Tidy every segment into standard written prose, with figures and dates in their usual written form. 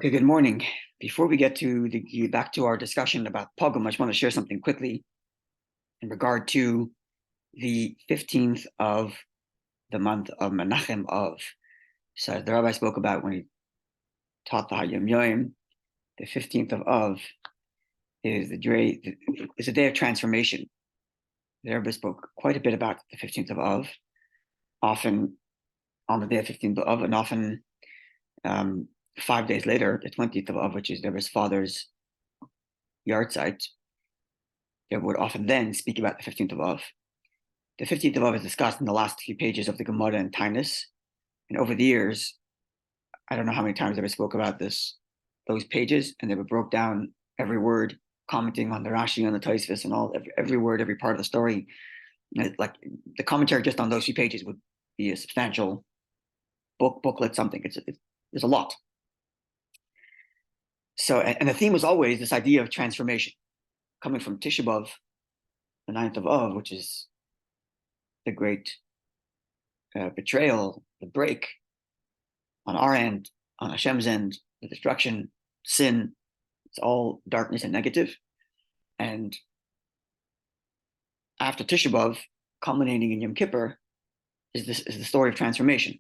Okay, good morning. Before we get back to our discussion about Pogrom, I just want to share something quickly in regard to the 15th of the month of Menachem Av. So the Rabbi spoke about when he taught the Hayom Yom, the 15th of Av is a day of transformation. The Rabbi spoke quite a bit about the 15th of Av, often on the day of 15th of Av, and often 5 days later, the 20th of Av, which is the Rabbi's father's yard site, they would often then speak about the 15th of Av. The 15th of Av is discussed in the last few pages of the Gemara and Tainus. And over the years, I don't know how many times they spoke about those pages, and they were broke down every word, commenting on the Rashi, on the Tosfos, and every word, every part of the story. Like the commentary just on those few pages would be a substantial booklet, something. There's a lot. So, and the theme was always this idea of transformation, coming from Tisha B'Av, the 9th of Av, which is the great betrayal, the break on our end, on Hashem's end, the destruction, sin. It's all darkness and negative. And after Tisha B'Av, culminating in Yom Kippur, is the story of transformation.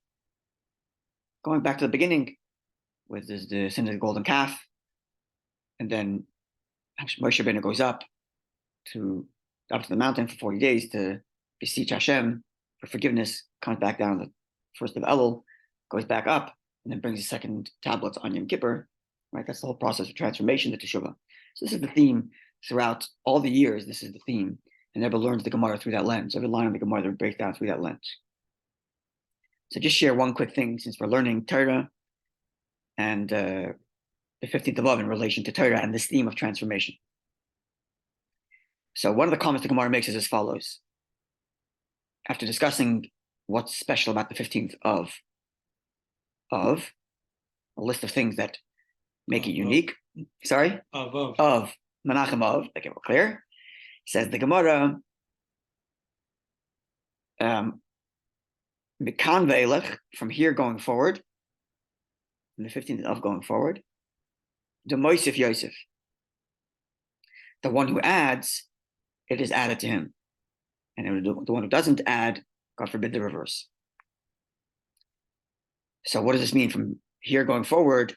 Going back to the beginning, with the sin of the golden calf, and then Moshe Rabbeinu goes up to the mountain for 40 days to beseech Hashem for forgiveness, comes back down the first of Elul, goes back up, and then brings the second tablets on Yom Kippur. Right, that's the whole process of transformation, the Teshuvah. So this is the theme throughout all the years. This is the theme, and everyone learns the Gemara through that lens. Every line of the Gemara that breaks down through that lens. So just share one quick thing, since we're learning Torah and the 15th of Av in relation to Torah and this theme of transformation. So one of the comments the Gemara makes is as follows. After discussing what's special about the 15th of a list of things that make it unique. Sorry? Of Menachem Av, like it were clear. Says the Gemara, Mikan ve'elech, from here going forward, from the 15th of going forward, the Moisef Yosef, the one who adds, it is added to him. And the one who doesn't add, God forbid the reverse. So what does this mean from here going forward?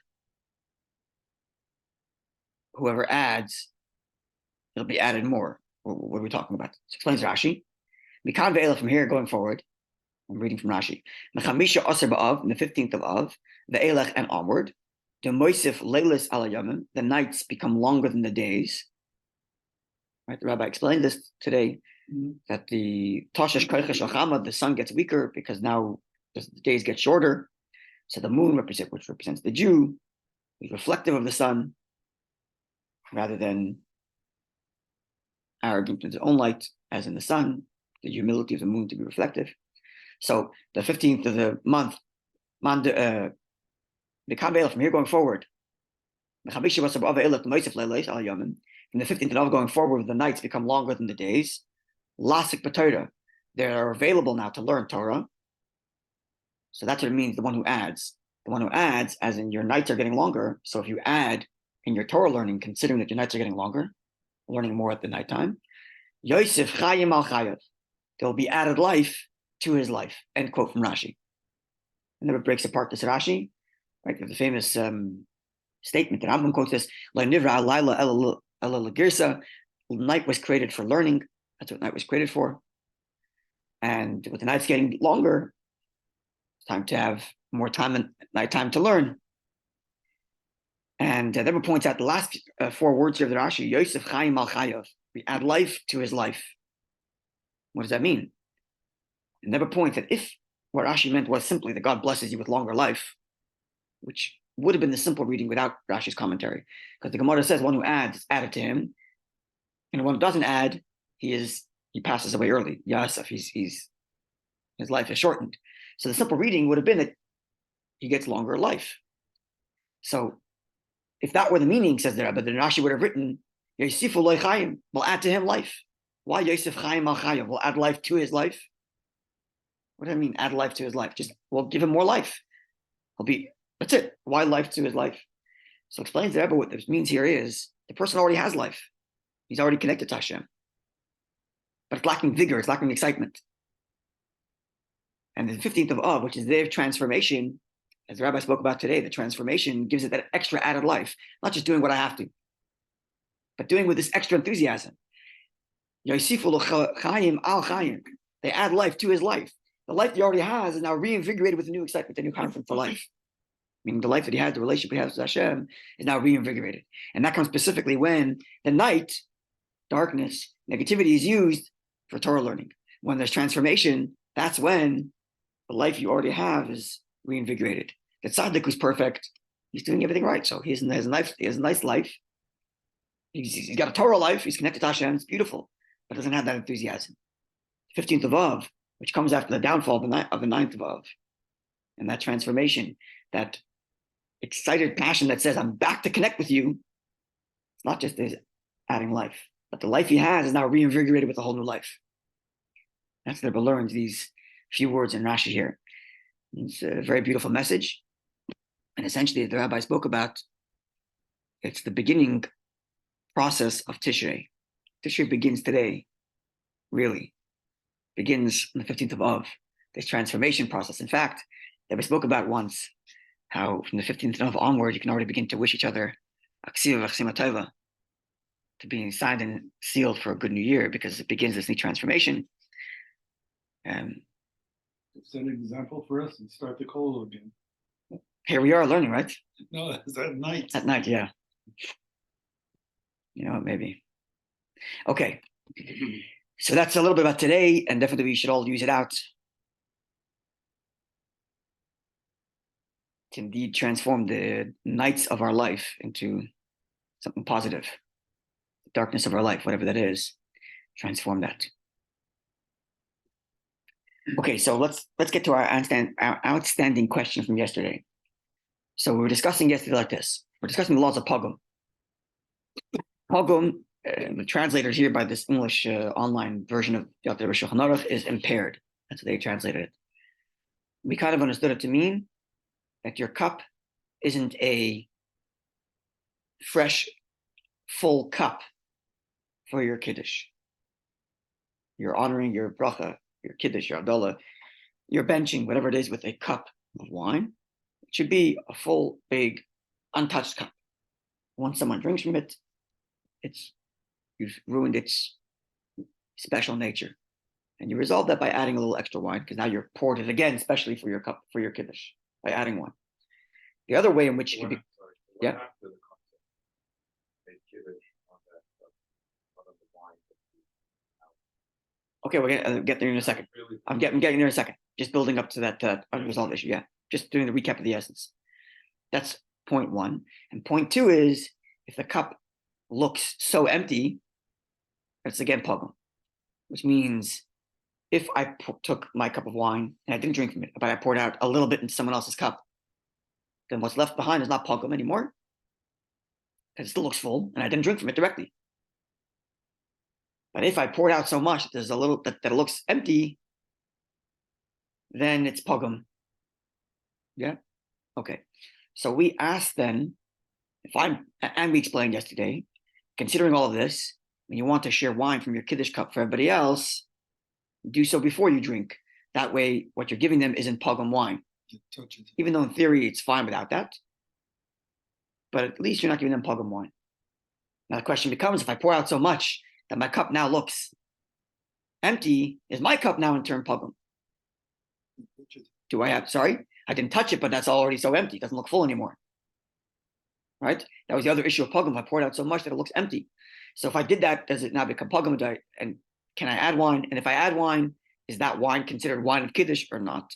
Whoever adds, it'll be added more. What are we talking about? So explains Rashi. Mikan ve'elech, from here going forward, I'm reading from Rashi. Mechamisha Aser B'Av, in the 15th of Av, the Ve'elech and onward, the Moisef Leilis Ala Yomim, the nights become longer than the days. Right, the Rabbi explained this today, that the Tashash Koichesh Lachama, the sun gets weaker because now the days get shorter. So the moon which represents the Jew, is reflective of the sun, rather than arrogant in its own light, as in the sun, the humility of the moon to be reflective. So the 15th of the month, the Kabbalah from here going forward, from the 15th of going forward, the nights become longer than the days. Lasik b'Torah, they're available now to learn Torah. So that's what it means, the one who adds. The one who adds, as in your nights are getting longer. So if you add in your Torah learning, considering that your nights are getting longer, learning more at the nighttime, Yosef Chayim al Chayav, there will be added life to his life. End quote from Rashi. And then it breaks apart this Rashi, right? The famous statement that Rambam quotes this: "La nivra alayla ela l'girsa." Night was created for learning. That's what night was created for. And with the nights getting longer, it's time to have more time at nighttime to learn. And then it points out the last 4 words here of the Rashi: Yosef Chaim al Chayav. We add life to his life. What does that mean? It never points that if what Rashi meant was simply that God blesses you with longer life, which would have been the simple reading without Rashi's commentary, because the Gemara says one who adds is added to him, and one who doesn't add, he passes away early. Yosef, his life is shortened. So the simple reading would have been that he gets longer life. So if that were the meaning, says the Rebbe, then Rashi would have written Yosifu lo Chaim, will add to him life. Why Yosef Chaim al Chaim? Will add life to his life. What do I mean, add life to his life? Just, we'll give him more life. That's it. Why life to his life? So explains the Rebbe what this means here is the person already has life. He's already connected to Hashem. But it's lacking vigor, it's lacking excitement. And the 15th of Av, which is the day of transformation, as the Rabbi spoke about today, the transformation gives it that extra added life, not just doing what I have to, but doing with this extra enthusiasm. They add life to his life. The life that he already has is now reinvigorated with a new excitement, a new confidence for life. Meaning the life that he has, the relationship he has with Hashem, is now reinvigorated. And that comes specifically when the night, darkness, negativity is used for Torah learning. When there's transformation, that's when the life you already have is reinvigorated. The tzaddik who's perfect, he's doing everything right. So he has a nice life. He's got a Torah life. He's connected to Hashem. It's beautiful, but doesn't have that enthusiasm. 15th of Av, which comes after the downfall of the 9th of Av, and that transformation, that excited passion that says, I'm back to connect with you. It's not just this adding life, but the life he has is now reinvigorated with a whole new life. That's what Rebbe learns these few words in Rashi here. It's a very beautiful message. And essentially, the Rabbi spoke about, it's the beginning process of Tishrei. Tishrei begins today, really. Begins on the 15th of Av, this transformation process. In fact, that we spoke about once, how from the 15th of Av onward, you can already begin to wish each other to be signed and sealed for a good new year, because it begins this new transformation. Set an example for us and start the kol again. Here we are learning, right? No, it's at night. At night, yeah. Maybe. Okay. So that's a little bit about today, and definitely we should all use it out to indeed transform the nights of our life into something positive. The darkness of our life, whatever that is, transform that. Okay, so let's get to our outstanding question from yesterday. So we were discussing yesterday like this. We're discussing the laws of pogrom. Pogrom, the translators here by this English online version of the Shulchan Aruch is impaired. That's what they translated it. We kind of understood it to mean that your cup isn't a fresh, full cup for your Kiddush. You're honoring your bracha, your Kiddush, your Abdullah, you're benching, whatever it is, with a cup of wine. It should be a full, big, untouched cup. Once someone drinks from it, you've ruined its special nature. And you resolve that by adding a little extra wine, because now you're poured it again, especially for your cup, for your Kiddush, by adding wine. The other way in which it can be... Yeah. Okay, we're going to get there in a second. I'm getting there in a second. Just building up to that unresolved issue. Yeah, just doing the recap of the essence. That's point one. And point two is, if the cup looks so empty, that's again pogrom, which means if I took my cup of wine and I didn't drink from it, but I poured out a little bit into someone else's cup, then what's left behind is not pogrom anymore, because it still looks full, and I didn't drink from it directly. But if I poured out so much that there's a little that it looks empty, then it's pogrom. Yeah? Okay. So we asked then, and we explained yesterday, considering all of this, when you want to share wine from your Kiddush cup for everybody else, do so before you drink. That way, what you're giving them isn't pogrom wine. Even though in theory it's fine without that, but at least you're not giving them pogrom wine. Now the question becomes, if I pour out so much that my cup now looks empty, is my cup now in turn pogrom? I didn't touch it, but that's already so empty. It doesn't look full anymore. Right? That was the other issue of pogrom. I poured out so much that it looks empty. So if I did that, does it now become pogrom? And can I add wine? And if I add wine, is that wine considered wine of Kiddush or not?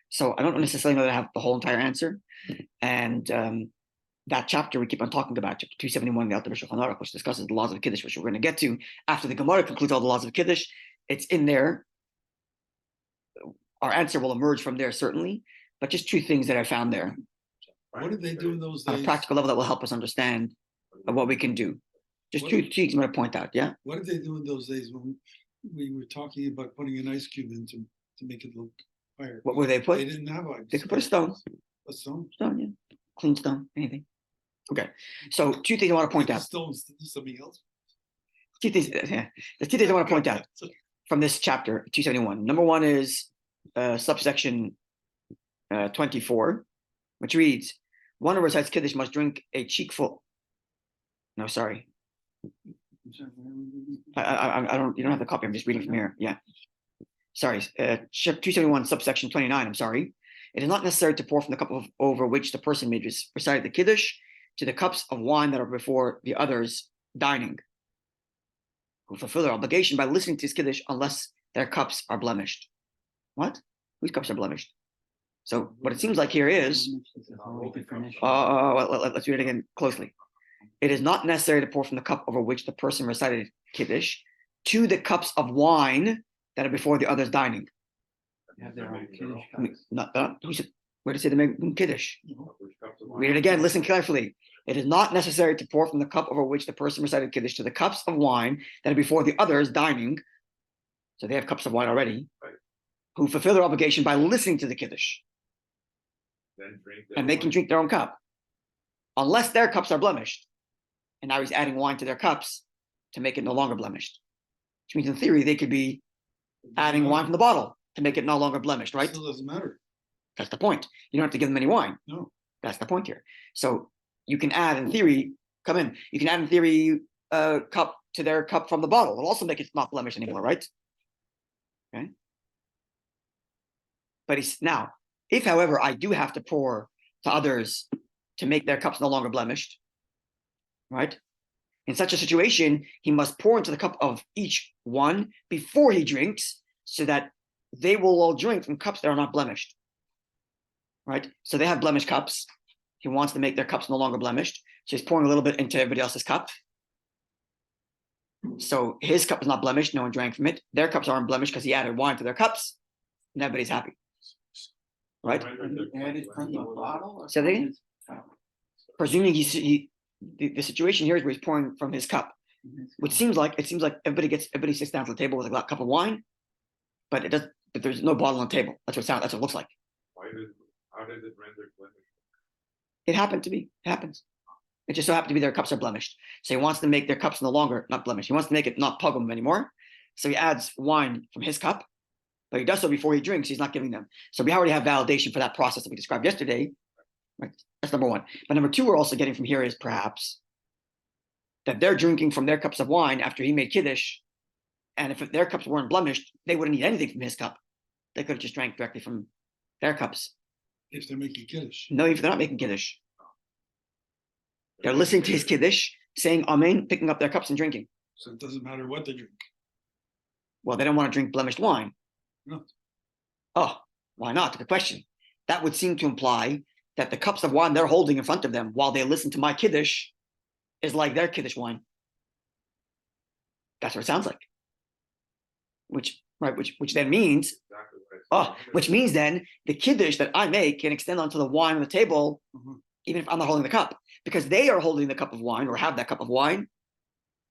So I don't necessarily know that I have the whole entire answer. And that chapter we keep on talking about, chapter 271 of the Shulchan Aruch, which discusses the laws of Kiddush, which we're going to get to after the Gemara concludes all the laws of Kiddush. It's in there. Our answer will emerge from there, certainly, but just two things that I found there. What did they do in those days? On a practical level that will help us understand what we can do. Just two things I'm going to point out, yeah? What did they do in those days when we were talking about putting an ice cube in to make it look higher? What would they put? They didn't have ice. They could put a stone. A stone? Stone, yeah. Clean stone, anything. Okay, so two things I want to point out. Still something else. Two things, yeah. There's two things I want to point out from this chapter 271. Number one is subsection 24, which reads, one who recites Kiddush must drink a cheekful. No, sorry. I don't, you don't have the copy. I'm just reading from here. Yeah. Sorry. 271, subsection 29. I'm sorry. It is not necessary to pour from the cup over which the person may recite the Kiddush to the cups of wine that are before the others dining, who fulfill their obligation by listening to his Kiddush unless their cups are blemished. What? Whose cups are blemished? So what it seems like here is, let's read it again closely. It is not necessary to pour from the cup over which the person recited Kiddush to the cups of wine that are before the others dining. Where does it say they make Kiddush? Read it again, listen carefully. It is not necessary to pour from the cup over which the person recited Kiddush to the cups of wine that are before the others dining. So they have cups of wine already, who fulfill their obligation by listening to the Kiddush. And they can drink their own cup, unless their cups are blemished. And now he's adding wine to their cups to make it no longer blemished. Which means in theory, they could be adding wine from the bottle to make it no longer blemished, right? It still doesn't matter. That's the point. You don't have to give them any wine. No. That's the point here. So you can add, in theory, you can add, in theory, a cup to their cup from the bottle. It'll also make it not blemished anymore, right? Okay. But now, if, however, I do have to pour to others to make their cups no longer blemished, right? In such a situation, he must pour into the cup of each one before he drinks, so that they will all drink from cups that are not blemished, right? So they have blemished cups. He wants to make their cups no longer blemished. So he's pouring a little bit into everybody else's cup. So his cup is not blemished. No one drank from it. Their cups aren't blemished because he added wine to their cups, and everybody's happy, right? Added from the bottle? So they, presuming the situation here is where he's pouring from his cup, which seems like everybody sits down to the table with a cup of wine, but there's no bottle on the table. That's what it looks like. How did it render blemished? It happened to be. It happens. It just so happened to be their cups are blemished. So he wants to make their cups no longer not blemished. He wants to make it not pogum anymore. So he adds wine from his cup, but he does so before he drinks. He's not giving them. So we already have validation for that process that we described yesterday. Right? That's number one. But number two, we're also getting from here is perhaps that they're drinking from their cups of wine after he made Kiddush. And if their cups weren't blemished, they wouldn't need anything from his cup. They could have just drank directly from their cups. If they're making Kiddush. No, if they're not making Kiddush. They're listening to his Kiddush, saying Amen, picking up their cups and drinking. So it doesn't matter what they drink. Well, they don't want to drink blemished wine. No. Oh, why not? Good question. That would seem to imply that the cups of wine they're holding in front of them while they listen to my Kiddush is like their Kiddush wine. That's what it sounds like. Which then means, which means then the Kiddush that I make can extend onto the wine on the table, even if I'm not holding the cup, because they are holding the cup of wine or have that cup of wine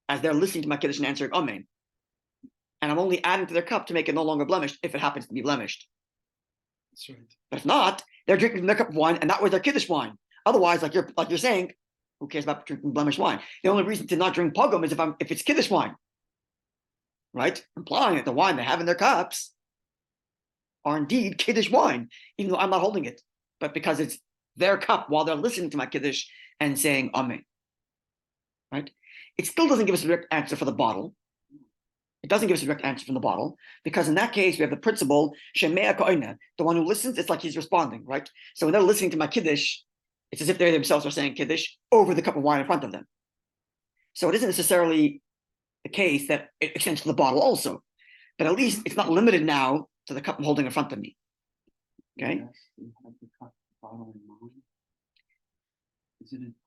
as they're listening to my Kiddush and answering Amen. And I'm only adding to their cup to make it no longer blemished if it happens to be blemished. That's right. But if not, they're drinking their cup of wine, and that was their Kiddush wine. Otherwise, like you're saying, who cares about drinking blemished wine? The only reason to not drink pogum is if it's Kiddush wine, right? Implying that the wine they have in their cups are indeed Kiddush wine, even though I'm not holding it, but because it's their cup while they're listening to my Kiddush and saying Amen, right? It still doesn't give us a direct answer for the bottle. It doesn't give us a direct answer from the bottle, because in that case, we have the principle, Shemea Ko'ina, the one who listens, it's like he's responding, right? So when they're listening to my Kiddush, it's as if they themselves are saying Kiddush over the cup of wine in front of them. So it isn't necessarily the case that it extends to the bottle also, but at least it's not limited now to the cup I'm holding in front of me. Okay?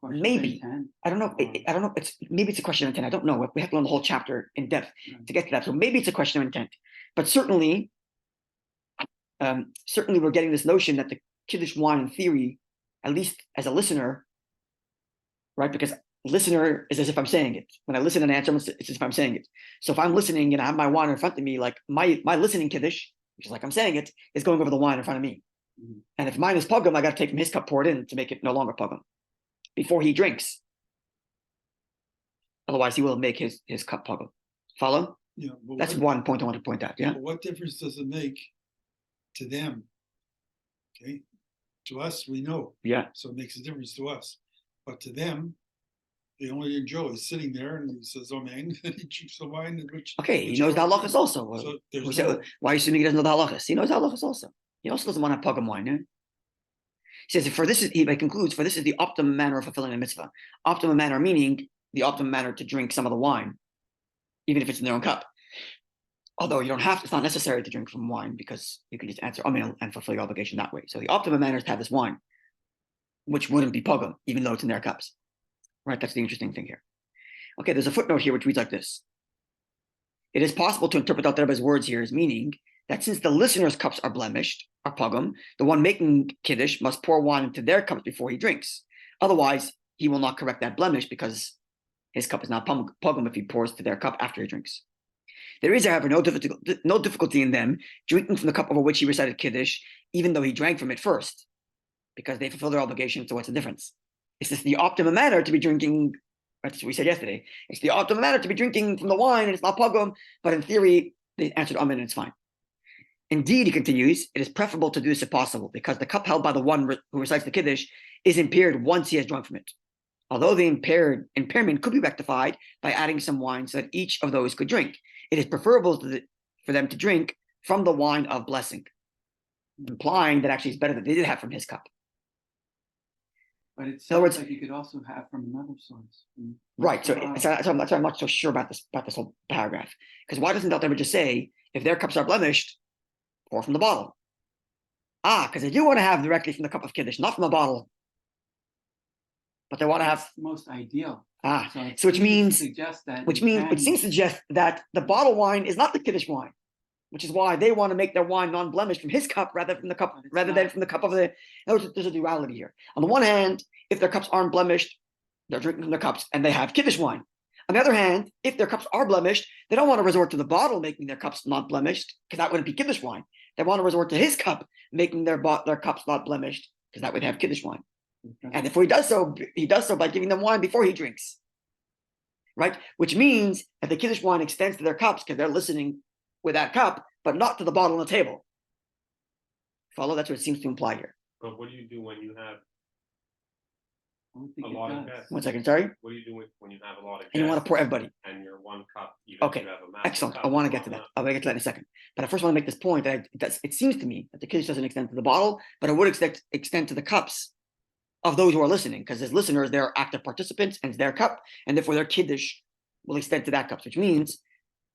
Maybe. I don't know. I don't know. Maybe it's a question of intent. I don't know. We have to learn the whole chapter in depth to get to that. So maybe it's a question of intent. But certainly we're getting this notion that the Kiddush wine, in theory, at least as a listener, right? Because listener is as if I'm saying it. When I listen and answer, it's as if I'm saying it. So if I'm listening and I have my wine in front of me, like my listening Kiddush, which is like I'm saying it, is going over the wine in front of me. And if mine is pogum, I got to take from his cup, pour it in to make it no longer pogum. before he drinks. Otherwise, he will make his cup pogum. Follow? Yeah, but That's what, one point I want to point out. Yeah. but what difference does it make to them? Okay, to us, we know, Yeah. so it makes a difference to us. But to them, they only enjoy. He's sitting there and he says, "Oh man," and he drinks the wine. Okay, he knows the halachas also. So there's Why are you assuming he doesn't know the halachas? He knows the halachas also. He also doesn't want to have pogum wine. Yeah? He says, he concludes, for this is the optimum manner of fulfilling a mitzvah. Optimum manner meaning the optimum manner to drink some of the wine, even if it's in their own cup. Although you don't have to, it's not necessary to drink from wine because you can just answer amen and fulfill your obligation that way. So the optimum manner is to have this wine, which wouldn't be pogum, even though it's in their cups. Right? That's the interesting thing here. Okay, there's a footnote here which reads like this. It is possible to interpret Al Rebbe's words here as meaning that since the listener's cups are blemished, are pogum, the one making Kiddush must pour wine into their cups before he drinks. Otherwise, he will not correct that blemish because his cup is not pogum if he pours to their cup after he drinks. There is, however, no difficulty in them drinking from the cup over which he recited Kiddush, even though he drank from it first, because they fulfill their obligation. So what's the difference? It's just the optimum manner to be drinking. That's what we said yesterday. It's the optimum manner to be drinking from the wine, and it's not pogum. But in theory, they answered amen, and it's fine. Indeed, he continues, it is preferable to do this if possible, because the cup held by the one who recites the Kiddush is impaired once he has drunk from it. Although the impairment could be rectified by adding some wine so that each of those could drink, it is preferable for them to drink from the wine of blessing, implying that actually it's better that they did have from his cup. But it In other words, sounds like you could also have from another source. Right. So I'm not so sure about this whole paragraph. Because why doesn't Dr. just say, if their cups are blemished, pour from the bottle? Because they do want to have directly from the cup of Kiddush, not from the bottle. But they want to have That's the most ideal. so which means it seems to suggest that the bottle wine is not the Kiddush wine, which is why they want to make their wine non-blemished from his cup rather than from the cup of the. There's a duality here. On the one hand, if their cups aren't blemished, they're drinking from their cups and they have Kiddush wine. On the other hand, if their cups are blemished, they don't want to resort to the bottle making their cups not blemished because that wouldn't be Kiddush wine. They want to resort to his cup making their cups not blemished because that would have Kiddush wine. And if he does so by giving them wine before he drinks, right? Which means that the Kiddush wine extends to their cups because they're listening with that cup, but not to the bottle on the table. Follow? That's what it seems to imply here. But what do you do when you have a a lot of guests? 1 second, sorry. What do you do when you have a lot of guests? And you want to pour everybody. And you're one cup, even Okay, if you have a massive excellent. cup, I want to get to that. I'll get to that in a second. But I first want to make this point that it seems to me that the Kiddush doesn't extend to the bottle, but it would extend to the cups of those who are listening, because as listeners, they're active participants and it's their cup, and therefore their Kiddush will extend to that cup, which means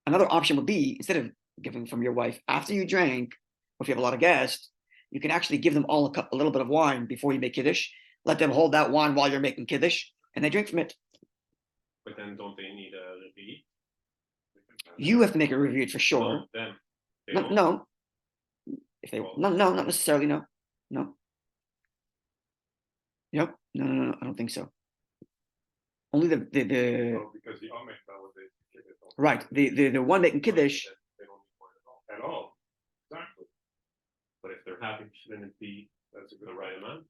another option would be, instead of giving from your wife after you drank, or if you have a lot of guests, you can actually give them all a little bit of wine before you make Kiddush, let them hold that wine while you're making Kiddush, and they drink from it. But then don't they need a repeat? You have to make a review for sure. No, them. They No, don't. no. If they no, not necessarily. No. Yep. No. I don't think so. Only the Well, because the Amen validates the Kiddush. right. The one making Kiddush. They don't need wine at all. Exactly. But if they're happy, shouldn't it be that's the right amount?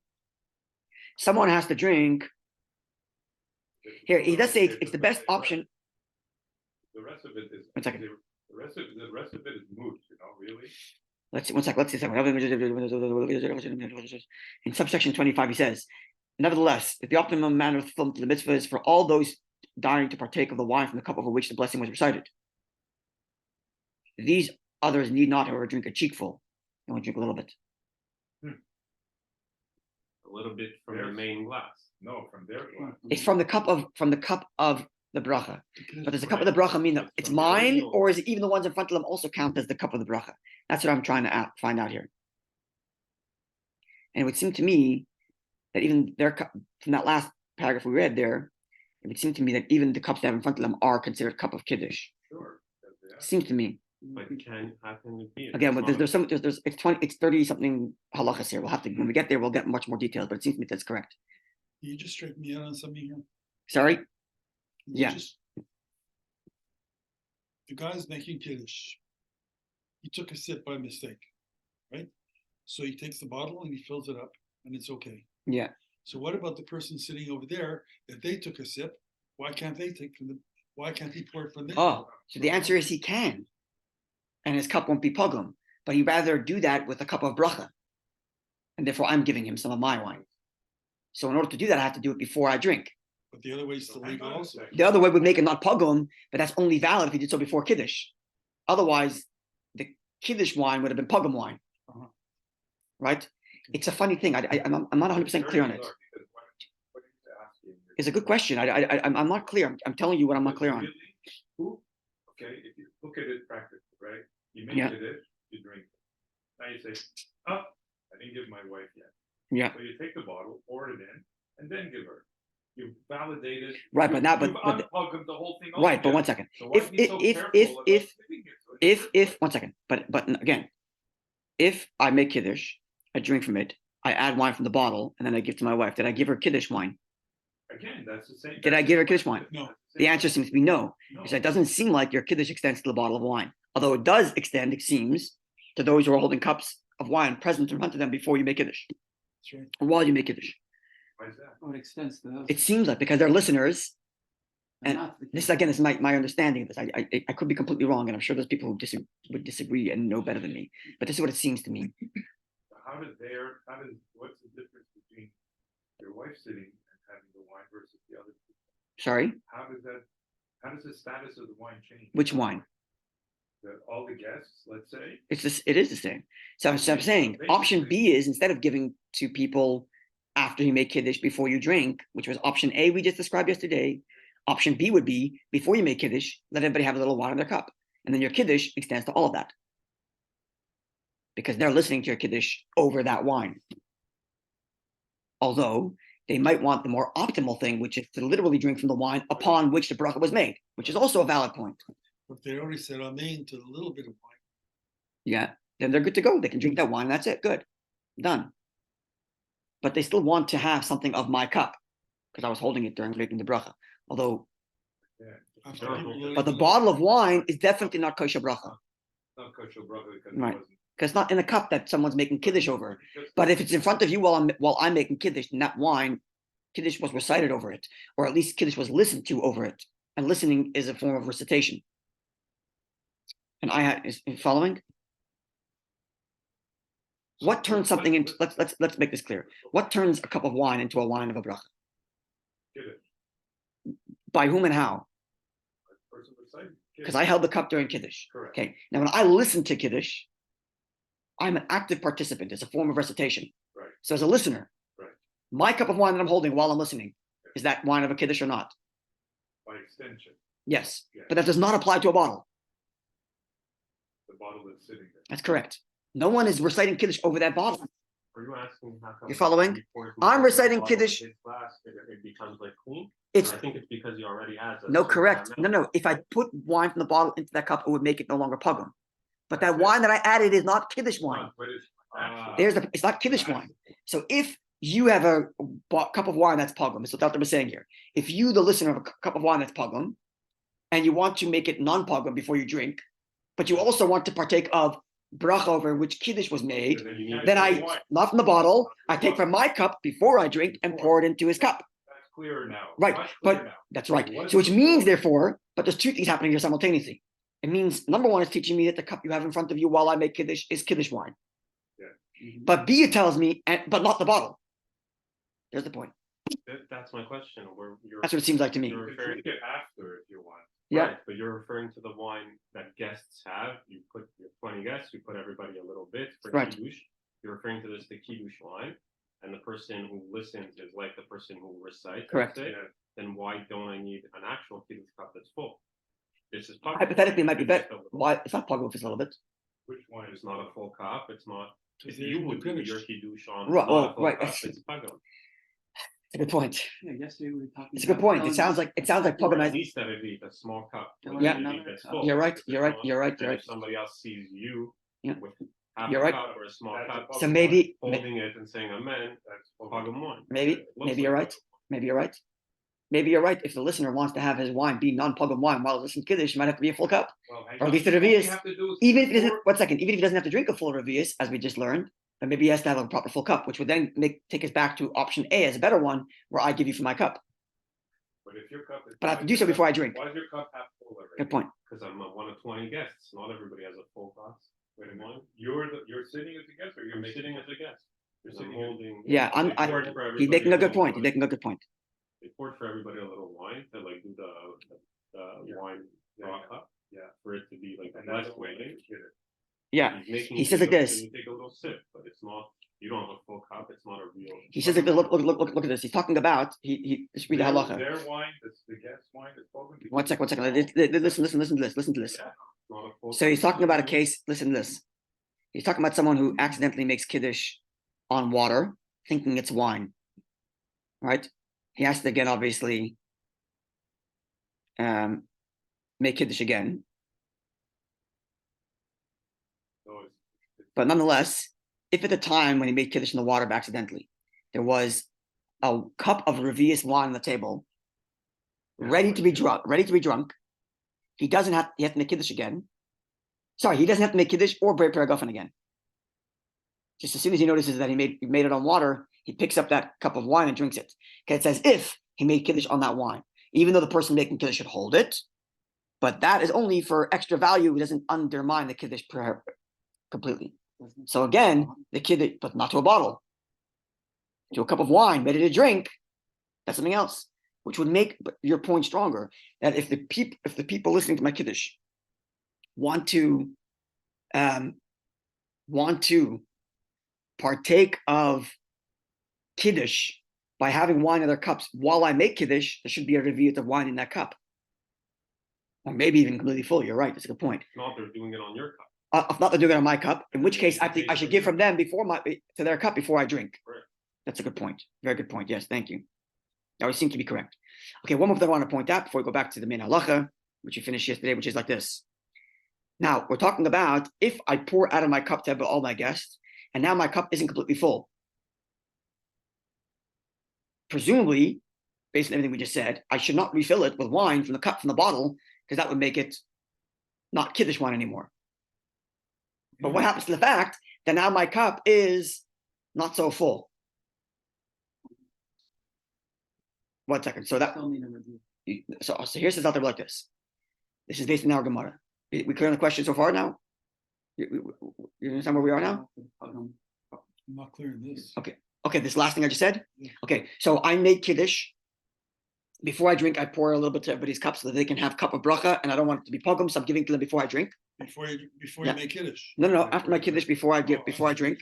Someone has to drink. Here, he does say it's the best option. The rest of it is 1 second. the rest of it is moot, really. Let's see. 1 second. Let's see. In subsection 25, he says, nevertheless, if the optimum manner of fulfillment of the mitzvah is for all those dying to partake of the wine from the cup over which the blessing was recited, these others need not, however, drink a cheekful. They want to drink a little bit. A little bit from the main glass. No, from their glass. It's from the cup of the bracha. But does the cup of the bracha mean that it's mine, or is it even the ones in front of them also count as the cup of the bracha? That's what I'm trying to find out here. And it would seem to me that even their cup, from that last paragraph we read there, it would seem to me that even the cups they have in front of them are considered cup of Kiddush. Sure. Seems to me. But how can it be? Again, but it's 30 something halachas here. We'll have to, when we get there, we'll get much more details, but it seems to me that's correct. Can you just straighten me out on something here? Sorry? Can you Yeah. The guy's making Kiddush. He took a sip by mistake, right? So he takes the bottle and he fills it up, and it's okay. Yeah. So what about the person sitting over there? If they took a sip, why can't they take from the? Why can't he pour it from there? Oh, so the answer is he can, and his cup won't be pogrom, but he'd rather do that with a cup of bracha, and therefore I'm giving him some of my wine. So in order to do that, I have to do it before I drink. But the other way is still legal also. The other way would make it not pogrom, but that's only valid if he did so before Kiddush. Otherwise, the Kiddush wine would have been pogrom wine, right? It's a funny thing. I'm not 100% clear on it. It's a good question. I'm not clear. I'm telling you what I'm not clear on. Okay, if you look at it practically, right? You make Yeah. it, you drink it. Now you say, oh, I didn't give my wife yet. Yeah. So you take the bottle, pour it in, and then give her. You validate it. Right, but now, but unplugged the whole thing. right, but altogether. one second. So why If be so careful about giving it to her? If one second, but again, if I make Kiddush, I drink from it, I add wine from the bottle, and then I give to my wife. Did I give her Kiddush wine? Again, that's the same. Did I give her Kiddush wine? No. The answer seems to be no, No. because it doesn't seem like your Kiddush extends to the bottle of wine. Although it does extend, it seems, to those who are holding cups of wine present in front of them before you make Kiddush, That's right. or while you make Kiddush. Why is that? Oh, it extends to those. It seems like because they're listeners, but and not the this case. again is my understanding of this. I could be completely wrong, and I'm sure there's people who would disagree and know better than me. But this is what it seems to me. What's the difference between your wife sitting and having the wine versus the other people? Sorry, How does the status of the wine change? which wine? All the guests, let's say, It's this. It is the same. So I'm saying option B is instead of giving to people after you make Kiddush before you drink, which was option A we just described yesterday. Option B would be before you make Kiddush, let everybody have a little wine in their cup, and then your Kiddush extends to all of that because they're listening to your Kiddush over that wine. Although they might want the more optimal thing, which is to literally drink from the wine upon which the bracha was made, which is also a valid point. If they already said amen to a little bit of wine. Yeah, then they're good to go. They can drink that wine. That's it. Good. Done. But they still want to have something of my cup because I was holding it during making the bracha. Although, After Sure. people but the already- bottle of wine is definitely not kosher bracha not kosher brother because Right. it wasn't. because it's not in a cup that someone's making Kiddush over. But if it's in front of you while I'm making Kiddush, and that wine, Kiddush was recited over it, or at least Kiddush was listened to over it. And listening is a form of recitation. And is following? What turns something into let's make this clear. What turns a cup of wine into a wine of a bracha? Kiddush. By whom and how? Person reciting Because I held the cup during Kiddush. Correct. Okay. Now when I listen to Kiddush, I'm an active participant. It's a form of recitation. Right. So as a listener, Right. my cup of wine that I'm holding while I'm listening, is that wine of a Kiddush or not? By extension, Yes. Yeah. But that does not apply to a bottle. the bottle that's sitting there. That's correct. No one is reciting Kiddush over that bottle. Are you asking how come? You're following? before he I'm puts the reciting bottle in Kiddush. his glass, it becomes like clean? It's I think it's because he already has a no certain correct. amount. No. If I put wine from the bottle into that cup, it would make it no longer pogrom. But that That's it. wine that I added is not Kiddush wine. But it's It's not Kiddush wine. So if you have a cup of wine that's pogrom, that's what Dr. was saying here. If you, the listener, have a cup of wine that's pogrom, and you want to make it non-pogrom before you drink, but you also want to partake of bracha over which Kiddush was made, then not from the bottle, I take from my cup before I drink and pour it into his cup. That's clearer now. Right, Much but clearer now. that's right. What is So which the means, story? therefore, but there's two things happening here simultaneously. It means number one is teaching me that the cup you have in front of you while I make Kiddush is Kiddush wine. Mhm. But B, it tells me, but not the bottle. There's the point. That's my question. That's what it seems like to me. You're You can referring drink it after if you want. Yeah. Right, but you're referring to the wine that guests have. You put your 20 guests, you put everybody a little bit for Right. Kiddush. You're referring to this the Kiddush wine, and the person who listens is like the person who recites. let's Correct. say. Then why don't I need an actual Kiddush cup that's full? This is Hypothetically, it might be better. It's just a little- Why? It's not pogrom if it's a little bit. Which wine It's not a full cup. It's not. Because If they you didn't would do finish. your Kiddush on Right, not a well, full right, cup, it's- it's pogrom. It's a good point. Yeah, yesterday we were talking. It's a good about point. It filling sounds like Or at pogrom. least that it'd be a small cup. Yeah. Like, Another that's cup. full. You're right. If You're right. it's You're right. and You're if right. somebody else sees you Yeah. with half You're a right. cup or a small That's a cup, So pogrom maybe, holding it and saying amen, That's pogrom one. Maybe- It looks maybe you're like right. maybe you're right. Maybe you're right. If the listener wants to have his wine be non-pogrom wine while listening to Kiddush, it might have to be a full cup. Well, Or at least the all you Revius. have to do is Even if he doesn't, pour- 1 second, even if he doesn't have to drink a full Revius, as we just learned, then maybe he has to have a proper full cup, which would then take us back to option A as a better one, where I give you for my cup. But if your cup is. But I have to do so before I drink. Why is your cup half full already? Good point. Because I'm one of 20 guests. Not everybody has a full glass. Wait a minute. You're sitting as a guest, or you're sitting as a guest? You're sitting holding. Yeah, he's making a good point. He's making a good point. They poured for everybody a little wine to like do the wine raw cup. Yeah. For it to be like And less that's the way weighting. you get it. Yeah, He's making he says like you this. take a little sip, but it's not. You don't have a full cup. It's not a real. He says, like, look at this. He's talking about let's read the halacha. Their wine, the guest wine is spoken. One second. Listen to this. Yeah, not a full So cup. he's talking about a case. Listen to this. He's talking about someone who accidentally makes kiddush on water, thinking it's wine. Right? He has to again, obviously, make kiddush again. So But nonetheless, if at the time when he made kiddush in the water accidentally, there was a cup of revius wine on the table, ready to be drunk, he doesn't have. He has to make kiddush again. Sorry, he doesn't have to make kiddush or break paragofen again. Just as soon as he notices that he made it on water, he picks up that cup of wine and drinks it. Okay, it's as if he made kiddush on that wine, even though the person making kiddush should hold it. But that is only for extra value. It doesn't undermine the kiddush completely. So again, the kiddush, but not to a bottle, to a cup of wine ready to drink. That's something else, which would make your point stronger. That if the people listening to my kiddush want to partake of kiddush by having wine in their cups while I make kiddush, there should be a revius of wine in that cup, or maybe even completely full. You're right. That's a good point. if not, they're doing it on your cup. If not, they're doing it on my cup. In which case, I think I should give from them to their cup before I drink. Right. That's a good point. Very good point. Yes, thank you. That would seem to be correct. Okay, one more thing I want to point out before we go back to the main halacha, which we finished yesterday, which is like this. Now, we're talking about if I pour out of my cup to have all my guests, and now my cup isn't completely full. Presumably, based on everything we just said, I should not refill it with wine from the bottle, because that would make it not kiddush wine anymore. But what happens to the fact that now my cup is not so full? 1 second. So that Still need a review. so here's the thought like this. This is based on our Gemara. We clear on the question so far now? You understand where we are now? I'm not clear on this. Okay, this last thing I just said? Yeah. Okay, so I make kiddush. Before I drink, I pour a little bit to everybody's cup so that they can have cup of bracha, and I don't want it to be pogrom, so I'm giving to them before I drink. Before Yeah. you make kiddush. No, after my kiddush, before I drink,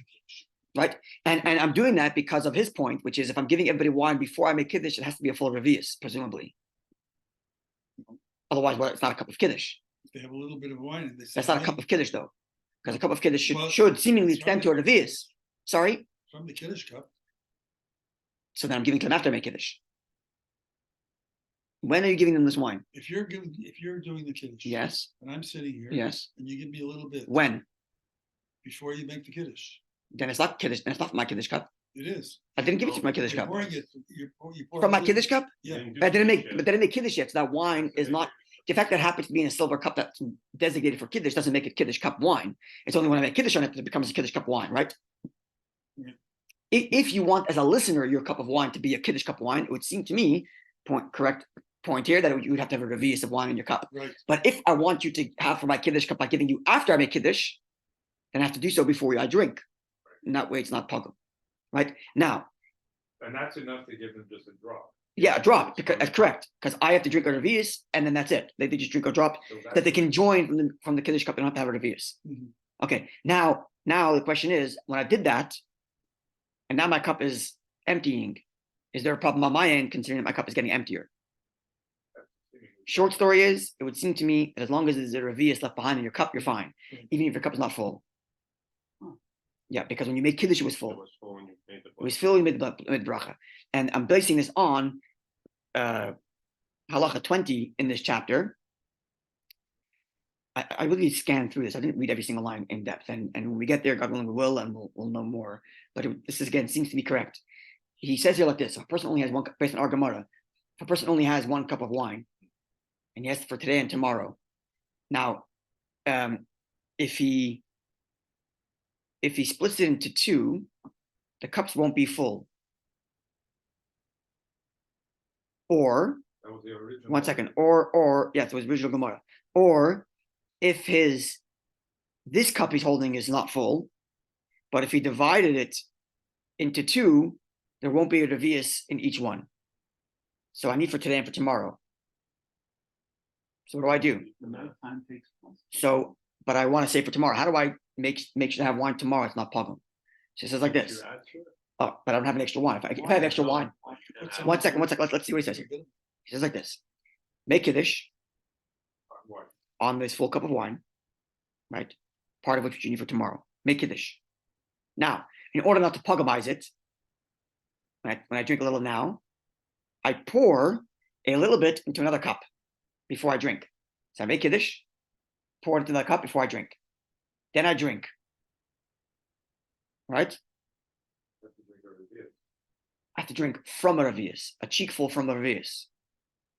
right? And I'm doing that because of his point, which is if I'm giving everybody wine before I make kiddush, it has to be a full revius, presumably. Otherwise, well, it's not a cup of kiddush. If they have a little bit of wine and they say. That's not a cup of kiddush, though, because a cup of kiddush Well, should seemingly it's extend to a revius. Sorry. From the kiddush cup. So then I'm giving to them after I make kiddush. When are you giving them this wine? If you're doing the kiddush. Yes. And I'm sitting here. Yes. And you give me a little bit. When? Before you make the kiddush. Then it's not kiddush. Then it's not my kiddush cup. It is. I didn't give it to my kiddush You're cup. pouring it. You pour From a my little- kiddush cup? Yeah. But I didn't make kiddush yet. So that wine is not. The fact that it happens to be in a silver cup that's designated for kiddush doesn't make it kiddush cup wine. It's only when I make kiddush on it that it becomes a kiddush cup wine, right? Yeah. If you want, as a listener, your cup of wine to be a kiddush cup wine, it would seem to me, correct point here, that you would have to have a revius of wine in your cup. Right. But if I want you to have for my kiddush cup by giving you after I make kiddush, then I have to do so before I drink. And that way it's not pogrom. Right? Now, And that's enough to give them just a drop. yeah, a drop. That's correct. Because I have to drink a revius, and then that's it. They just drink a drop So that they can join from the kiddush cup. They don't have to have a revius. Mhm. Okay. Now the question is, when I did that, and now my cup is emptying, is there a problem on my end considering that my cup is getting emptier? Short story is, it would seem to me that as long as there's a revius left behind in your cup, you're fine, even if your cup is not full. Yeah, because when you made kiddush, it was It full. was full when you made the It was filled mid bracha, and I'm basing this on halacha 20 in this chapter. I really scanned through this. I didn't read every single line in depth, and when we get there, God willing, we will, and we'll know more. But this is again seems to be correct. He says here like this: if a person only has one, based on our Gemara, if a person only has one cup of wine, and he has it for today and tomorrow. Now, if if he splits it into two, the cups won't be full. Or, That was the original. one second, or, yes, it was original Gemara. Or if this cup he's holding is not full, but if he divided it into two, there won't be a revius in each one. So I need for today and for tomorrow. So what do? The amount of time takes place. So, but I want to say for tomorrow, how do I make sure to have wine tomorrow? It's not pogum. So it says like this. You add to it? Oh, but I don't have an extra wine. If I have extra wine, And one second. Let's see what he says here. He says like this: make Kiddush what? on this full cup of wine, right? Part of which you need for tomorrow. Make Kiddush. Now, in order not to pogumize it, when I drink a little now, I pour a little bit into another cup before I drink. So I make Kiddush, pour it into another cup before I drink. Then I drink. Right? You have to drink every day. I have to drink from a revius, a cheekful from a revius.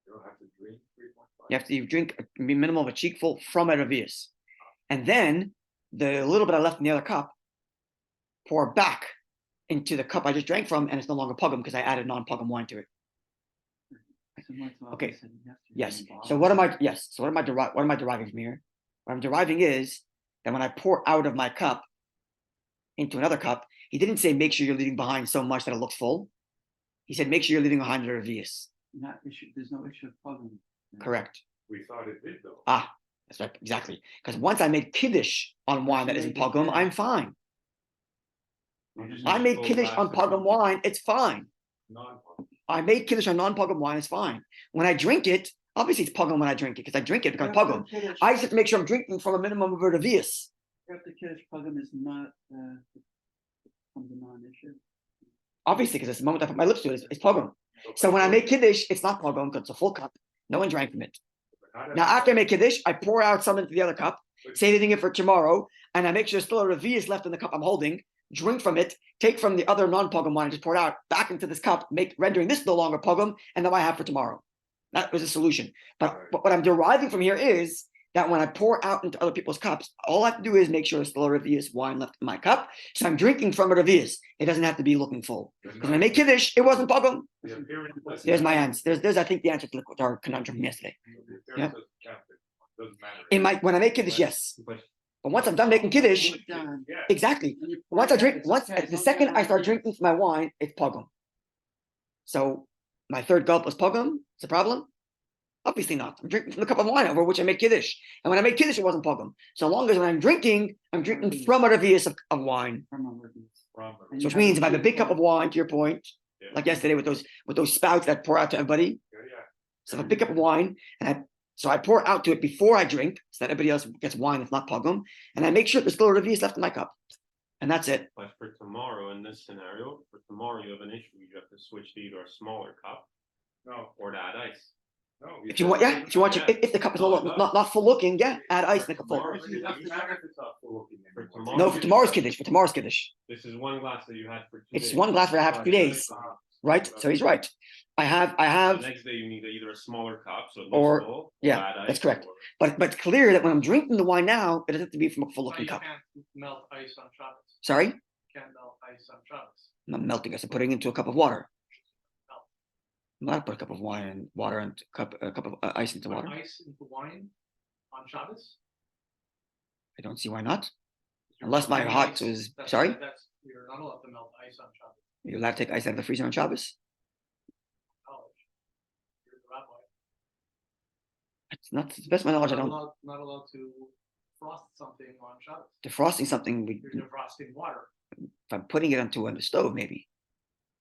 You don't have to drink 3.5. You have to drink a minimum of a cheekful from a revius. And then the little bit I left in the other cup, pour back into the cup I just drank from, and it's no longer pogum because I added non-pogum wine to it. Okay. Yes. So what am I? Yes. So what am I deriving from here? What I'm deriving is that when I pour out of my cup into another cup, he didn't say make sure you're leaving behind so much that it looks full. He said make sure you're leaving behind the revius. There's no issue of pogum. Correct. We thought it did though. Ah, that's right. Exactly. Because once I made kiddush on wine that isn't pogum, I'm fine. You just I need to made go kiddush back on to pogum wine. It's fine. non-pogum. I made kiddush on non-pogum wine. It's fine. When I drink it, obviously it's pogum when I drink it because I drink it, it becomes pogum. I just have to make sure I'm drinking from a minimum of a revius. After Kiddush, pogum is not becomes a non-issue. Obviously, because it's the moment I put my lips to it, it's pogum. So when I make kiddush, it's not pogum because it's a full cup. No one drank from it. Now, after I make kiddush, I pour out some into the other cup, saving it for tomorrow, and I make sure there's still a revius left in the cup I'm holding, drink from it, take from the other non-pogum wine, and just pour it out back into this cup, rendering this no longer pogum, and then I have for tomorrow. That was a solution. But what I'm deriving from here is that when I pour out into other people's cups, all I have to do is make sure there's still a revius wine left in my cup. So I'm drinking from a revius. It doesn't have to be looking full. Because when I make kiddush, it wasn't pogum. There's my answer. There's I think the answer to our conundrum from yesterday. Yeah. When I make kiddush, yes. But once I'm done making kiddush, exactly. Once the second I start drinking my wine, it's pogum. So my third gulp was pogum. It's a problem? Obviously not. I'm drinking from the cup of wine over which I make kiddush. And when I make kiddush, it wasn't pogum. So long as when I'm drinking from a revius of wine. So which means if I have a big cup of wine, to your point, like yesterday with those spouts that pour out to everybody. So if I have a big cup of wine, and I pour out to it before I drink, so that everybody else gets wine that's not pogum, and I make sure there's still a revius left in my cup. And that's it. But for tomorrow, in this scenario, you have an issue. You have to switch to either a smaller cup, or to add ice. No. If you want if the cup is not full looking, add ice and make it full. No, for tomorrow's kiddush. This is one glass that you had for 2 It's days. one glass that I have for 2 days. Right? So he's right. I have The next day you need either a smaller cup, so it looks Or- full, yeah, add ice, that's correct. or- but it's clear that when I'm drinking the wine now, it doesn't have to be from a full looking cup. Can't melt ice on Shabbos. Sorry? Can't melt ice on Shabbos. I'm not melting it, I'm putting it into a cup of water. I'm not put a cup of wine and water and a cup of ice into Put water. ice into wine on Shabbos. I don't see why not. Unless my hot was sorry? You're not allowed to melt ice on Shabbos. You're allowed to take ice out of the freezer on Shabbos? College. You're the rabbi. It's not to the best of my knowledge, I don't. Not allowed to frost something on Shabbos. Defrosting something, You're defrosting water. if I'm putting it onto the stove, maybe.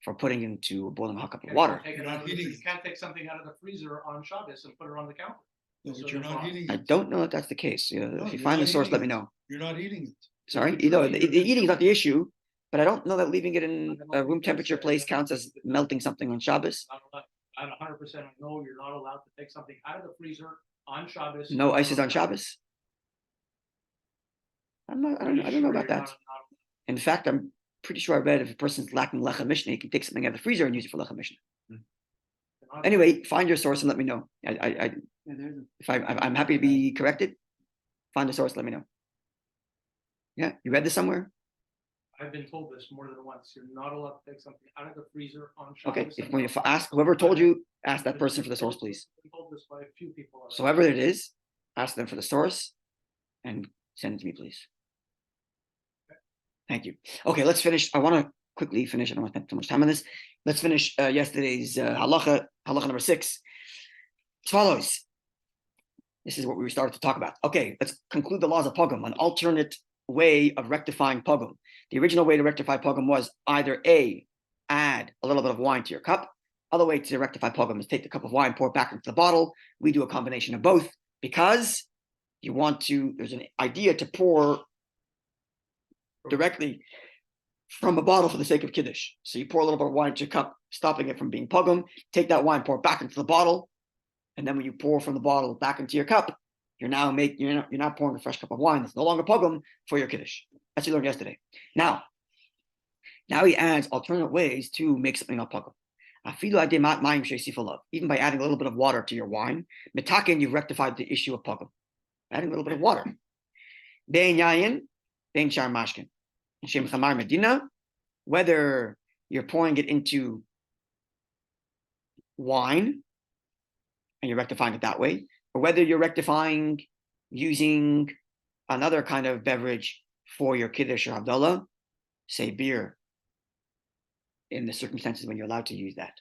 For putting it into a boiling hot cup of You water. can't take something out of the freezer on Shabbos and put it on the counter. No, but you're not eating I it. don't know if that's the case. No, If you you're find the not source, eating let me it. know. You're not eating it. Sorry, the eating is not the issue, but I don't know that leaving it in a room temperature place counts as melting something on Shabbos. At 100%, I know you're not allowed to take something out of the freezer on Shabbos. No ice is on Shabbos. I don't know about that. In fact, I'm pretty sure I read if a person's lacking lechem mishnah, he can take something out of the freezer and use it for lechem mishnah. Anyway, find your source and let me know. If I'm happy to be corrected, find the source, let me know. Yeah, you read this somewhere? I've been told this more than once. You're not allowed to take something out of the freezer on Okay, Shabbos. if ask whoever told you, ask that person for the source, please. I've been told this by a few people already. So whoever it is, ask them for the source and send it to me, please. Thank you. Okay, let's finish. I want to quickly finish. I don't want to spend too much time on this. Let's finish yesterday's halacha number 6. As follows. This is what we started to talk about. Okay, let's conclude the laws of pogum, an alternate way of rectifying pogum. The original way to rectify pogum was either A, add a little bit of wine to your cup. Other way to rectify pogum is take the cup of wine, pour it back into the bottle. We do a combination of both because you want to, there's an idea to pour directly from a bottle for the sake of Kiddush. So you pour a little bit of wine into your cup, stopping it from being pogum, take that wine, pour it back into the bottle, and then when you pour from the bottle back into your cup, you're now pouring a fresh cup of wine that's no longer pogum for your Kiddush. That's what you learned yesterday. Now he adds alternate ways to make something not pogum. Even by adding a little bit of water to your wine, mitaken, you've rectified the issue of pogum. Adding a little bit of water. Bein yayin, bein shar mashkin. Shem chamar medina, whether you're pouring it into wine and you're rectifying it that way, or whether you're rectifying using another kind of beverage for your Kiddush or Havdalah, say beer, in the circumstances when you're allowed to use that.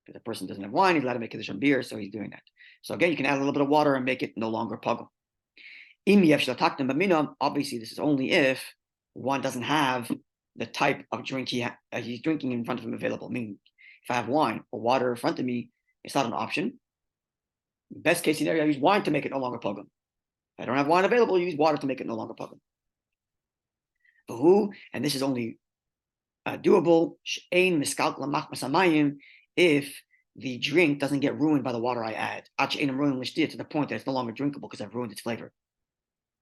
Because a person doesn't have wine, he's allowed to make Kiddush on beer, so he's doing that. So again, you can add a little bit of water and make it no longer pogum. Obviously, this is only if one doesn't have the type of drink he's drinking in front of him available. Meaning, if I have wine or water in front of me, it's not an option. Best case scenario, I use wine to make it no longer pogum. If I don't have wine available, use water to make it no longer pogum. And this is only doable if the drink doesn't get ruined by the water I add. To the point that it's no longer drinkable because I've ruined its flavor.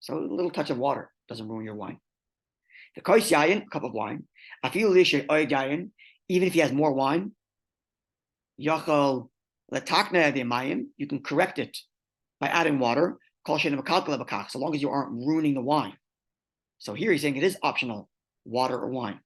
So a little touch of water doesn't ruin your wine. The kois yayin, a cup of wine. Even if he has more wine, yachol letakna de mayim, you can correct it by adding water. So long as you aren't ruining the wine. So here he's saying it is optional, water or wine.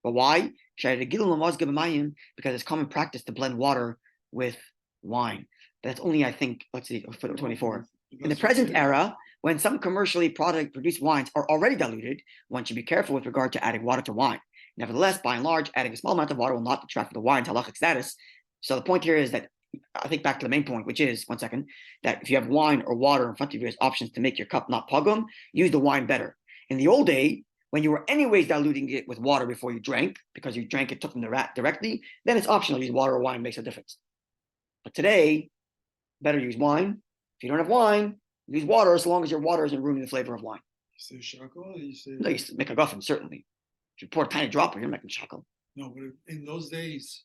But why? Because it's common practice to blend water with wine. That's only, I think, let's see, footnote 24. In the present era, when some commercially produced wines are already diluted, one should be careful with regard to adding water to wine. Nevertheless, by and large, adding a small amount of water will not detract from the wine's halachic status. So the point here is that, I think back to the main point, which is, that if you have wine or water in front of you as options to make your cup not pogum, use the wine better. In the old day, when you were anyways diluting it with water before you drank, because you drank it, took from the rat directly, then it's optional. Use water or wine, makes a difference. But today, better use wine. If you don't have wine, use water as long as your water isn't ruining the flavor of wine. You say shackle? You say No, you make a guffin, certainly. If you pour a tiny drop, you're making shackle. no, but in those days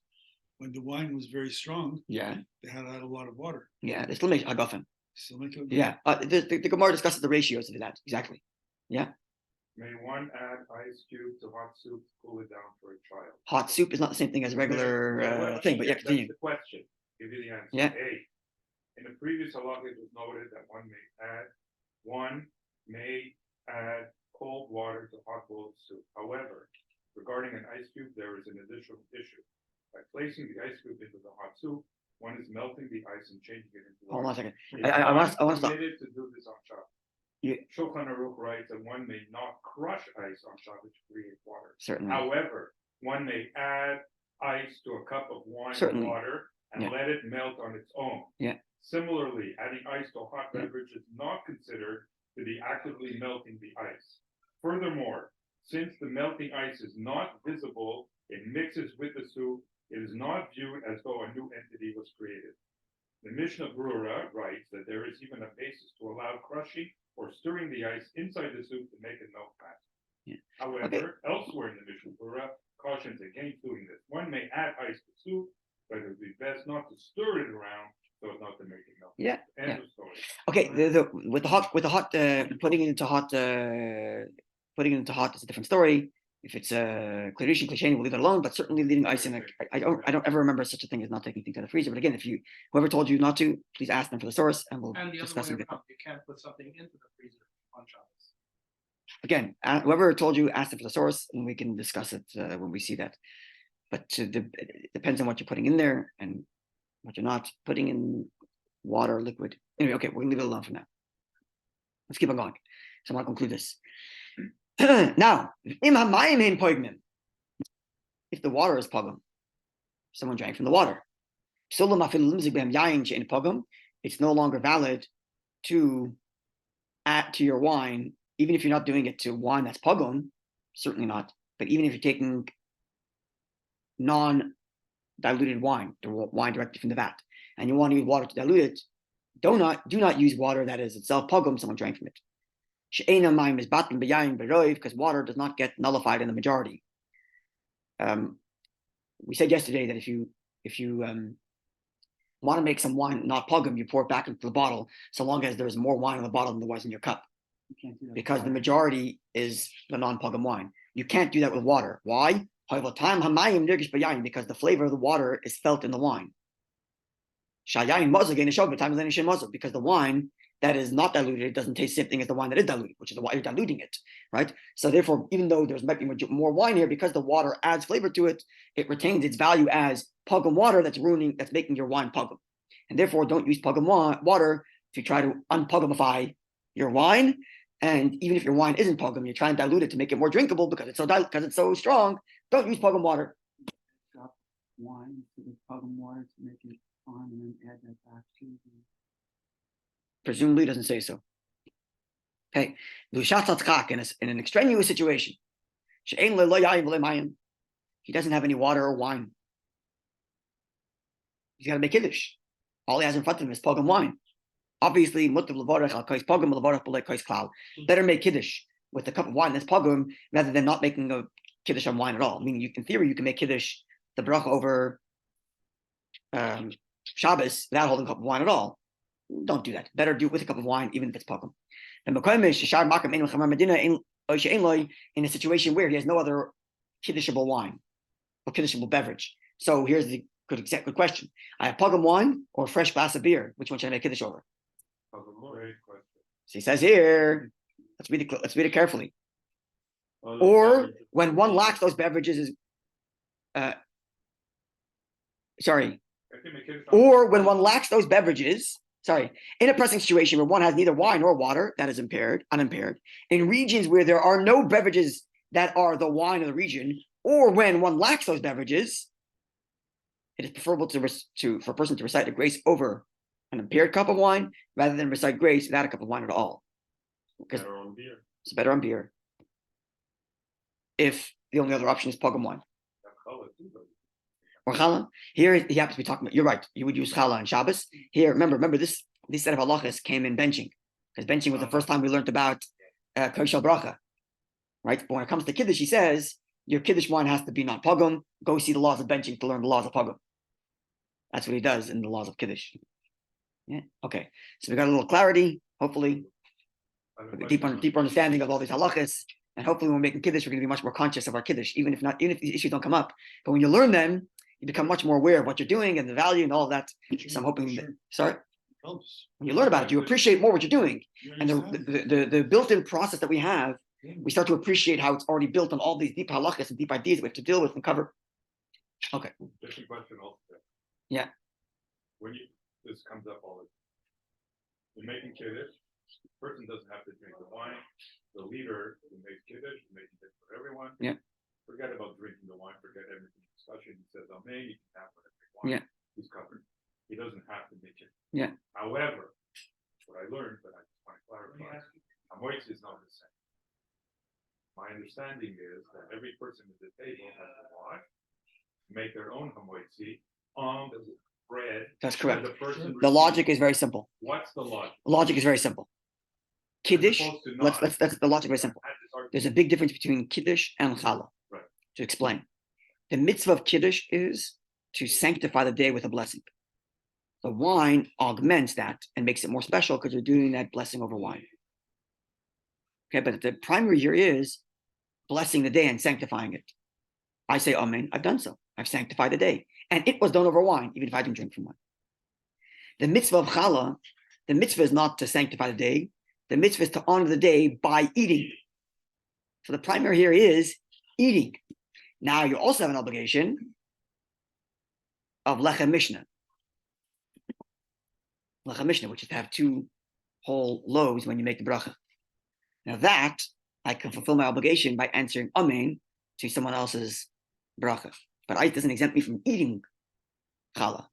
when the wine was very strong, Yeah, they had to add a lot of water. yeah, they still make a guffin. So make a, Yeah, the Gemara discusses the ratios of that, exactly. Yeah. May one add ice cube to hot soup to cool it down for a child? Hot soup is not the same thing as regular thing, but yeah, continue. That's the question. Give you the answer. Yeah. A. In the previous halakha, it was noted that one may add cold water to hot boiled soup. However, regarding an ice cube, there is an additional issue. By placing the ice cube into the hot soup, one is melting the ice and changing it into water. Hold on a second. It's I want to not stop. permitted to do this on Shabbos. Yeah. Shulchan Aruch writes that one may not crush ice on Shabbos to create water. Certainly. However, one may add ice to a cup of wine Certainly. or water and Yeah. let it melt on its own. Yeah. Similarly, adding ice to a hot Yeah. beverage is not considered to be actively melting the ice. Furthermore, since the melting ice is not visible, it mixes with the soup. It is not viewed as though a new entity was created. The Mishnah Brura writes that there is even a basis to allow crushing or stirring the ice inside the soup to make it melt fast. Yeah. However, elsewhere in the Mishnah Brura cautions against doing this. One may add ice to soup, but it would be best not to stir it around so as not to make it melt. Yeah. End of story. Okay, with the hot putting it into hot is a different story. If it's a Kiddush and Klishen, we'll leave it alone. But certainly leaving ice in I don't ever remember such a thing as not taking things out of the freezer. But again, whoever told you not to, please ask them for the source, and we'll And the other discuss way it. around, you can't put something into the freezer on Shabbos. Again, whoever told you, ask it for the source, and we can discuss it when we see that. But it depends on what you're putting in there and what you're not putting in water, liquid. Anyway, okay, we're gonna leave it alone for now. Let's keep on going. So I want to conclude this. Now, if the water is pogum, someone drank from the water. It's no longer valid to add to your wine, even if you're not doing it to wine that's pogum, certainly not. But even if you're taking non-diluted wine, the wine directly from the vat, and you want to use water to dilute it, do not use water that is itself pogum, someone drank from it. Because water does not get nullified in the majority. We said yesterday that if you want to make some wine not pogum, you pour it back into the bottle, so long as there's more wine in the bottle than there was in your cup. You can't do that. Because the majority is the non-pogum wine. You can't do that with water. Why? Because the flavor of the water is felt in the wine. Because the wine that is not diluted, it doesn't taste the same thing as the wine that is diluted, which is why you're diluting it, right? So therefore, even though there might be more wine here, because the water adds flavor to it, it retains its value as pogum water that's making your wine pogum. And therefore, don't use pogum water to try to unpogumify your wine. And even if your wine isn't pogum, you're trying to dilute it to make it more drinkable because it's so strong. Don't use pogum water. Drop wine to the pogum water to make it fine and then add that back to the. Presumably doesn't say so. Okay. In an extraneous situation, he doesn't have any water or wine. He's got to make Kiddush. All he has in front of him is pogum wine. Obviously, better make Kiddush with a cup of wine that's pogum rather than not making a Kiddush on wine at all. Meaning, in theory, you can make Kiddush, the bracha over Shabbos without holding a cup of wine at all. Don't do that. Better do it with a cup of wine, even if it's pogum. In a situation where he has no other Kiddishable wine or Kiddishable beverage. So here's the good question. I have pogum wine or a fresh glass of beer. Which one should I make Kiddush over? Great question. So he says here, let's read it carefully. Or when one lacks those beverages or when one lacks those beverages, in a pressing situation where one has neither wine nor water, that is unimpaired, in regions where there are no beverages that are the wine of the region, or when one lacks those beverages, it is preferable for a person to recite a grace over an impaired cup of wine rather than recite grace without a cup of wine at all. Because it's better on beer. If the only other option is pogum wine. Or challah. Here he happens to be talking about, you're right, you would use challah on Shabbos. Here, remember this set of halachas came in benching. Because benching was the first time we learned about koshel bracha. Right? But when it comes to Kiddush, he says, your Kiddush wine has to be not pogum. Go see the laws of benching to learn the laws of pogum. That's what he does in the laws of Kiddush. Yeah. Okay. So we got a little clarity, hopefully. A deeper understanding of all these halachas. And hopefully when we're making Kiddush, we're going to be much more conscious of our Kiddush, even if these issues don't come up. But when you learn them, you become much more aware of what you're doing and the value and all of that. So I'm hoping when you learn about it, you appreciate more what you're doing. And the built-in process that we have, we start to appreciate how it's already built on all these deep halachas and deep ideas that we have to deal with and cover. Okay. Just a question also. Yeah. This comes up all the time. You're making Kiddush, the person doesn't have to drink the wine. The leader who makes Kiddush, making it for everyone. Yeah. Forget about drinking the wine, forget everything discussion. He says, Amen, you can have whatever you want. Yeah. He's covered. He doesn't have to make it. Yeah. However, what I learned, but I just want to clarify, Hamoitz is not the same. My understanding is that every person at the table has to watch, make their own Hamoitzi on the bread. That's correct. The logic is very simple. What's the logic? Logic is very simple. Kiddush, that's the logic very simple. There's a big difference between Kiddush and challah. Right. To explain. The mitzvah of Kiddush is to sanctify the day with a blessing. The wine augments that and makes it more special because you're doing that blessing over wine. Okay, but the primary here is blessing the day and sanctifying it. I say, Amen, I've done so. I've sanctified the day. And it was done over wine, even if I didn't drink from wine. The mitzvah of challah, the mitzvah is not to sanctify the day. The mitzvah is to honor the day by eating. So the primary here is eating. Now you also have an obligation of lechem mishnah. Lechem mishnah, which is to have 2 whole loaves when you make the bracha. Now that I can fulfill my obligation by answering amen to someone else's bracha. But it doesn't exempt me from eating challah.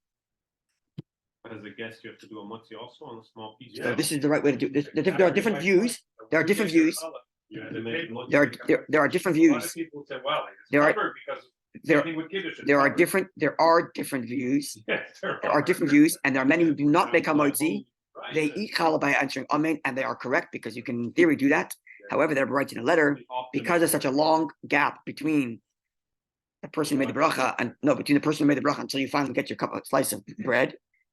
But as a guest, you have to do a motzi also on a small piece. So this is the right way to do this. There are different views. There are different views. You have to make motzi. There are different A lot of views. people say, well, it's There are- covered because There, same thing with Kiddush, it's there are covered. different views. Yes, There are different views, and there are many who do not make hamotzi. Right. They eat challah by answering amen, and they are correct because you can in theory do that. However, they're writing a letter because there's such a long gap between the person who made the bracha and between the person who made the bracha until you finally get your slice of bread.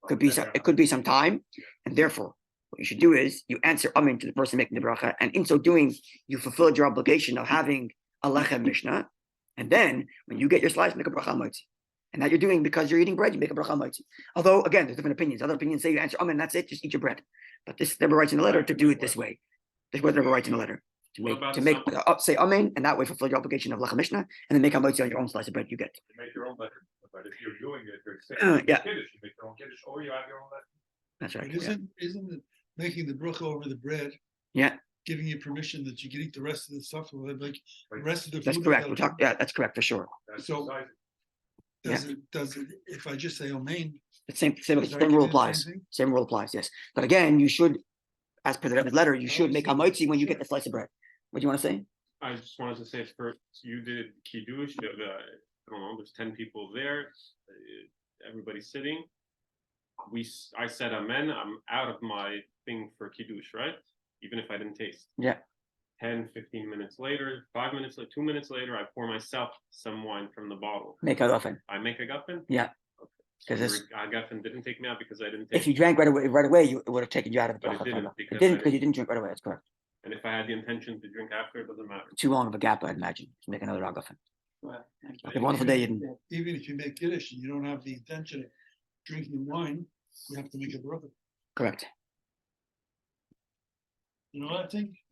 It could be some time, and therefore what you should do is you answer amen to the person making the bracha, and in so doing you fulfilled your obligation of having a lechem mishnah, and then when you get your slice, make a bracha motzi. And that you're doing because you're eating bread, you make a bracha motzi. Although again, there's different opinions. Other opinions say you answer amen, that's it, just eat your bread. But this Rebbe writes in the letter to do it this way. This is what Rebbe writes in the letter say amen, and that way fulfill your obligation of lechem mishnah, and then make a motzi on your own slice of bread you get. You make your own letter, but if you're doing it, you're saying Yeah. Kiddush, you make your own Kiddush, or you have your own letter. That's right. But Yeah. isn't it making the bracha over the bread? Yeah. Giving you permission that you can eat the rest of the stuff, like the rest of the food. That's correct. We're talking. Yeah, that's correct for sure. That's So- decisive. Does it, if I just say amen? The same does that rule give you the applies. same thing? Same rule applies. Yes, but again, you should, as per the Rebbe's letter, you should make hamotzi when you get the slice of bread. What do you want to say? I just wanted to say first, you did Kiddush, I don't know, there's 10 people there, everybody's sitting. I said amen, I'm out of my thing for Kiddush, right? Even if I didn't taste. Yeah. 10, 15 minutes later, 5 minutes later, 2 minutes later, I pour myself some wine from the bottle. Make a guffin. I make a guffin? Yeah. Okay. Because So this- your guffin didn't take me out because I didn't If taste. you drank right away, it would have taken you out of the But it bracha. didn't, It because didn't I because you didn't drink right away. That's correct. And if I had the intention to drink after, it doesn't matter. Too long of a gap, I'd imagine, to make another guffin. Well, thank you. Okay, wonderful day, Eden. Even if you make Kiddush and you don't have the intention of drinking wine, you have to make a bracha. Correct. You know what I think?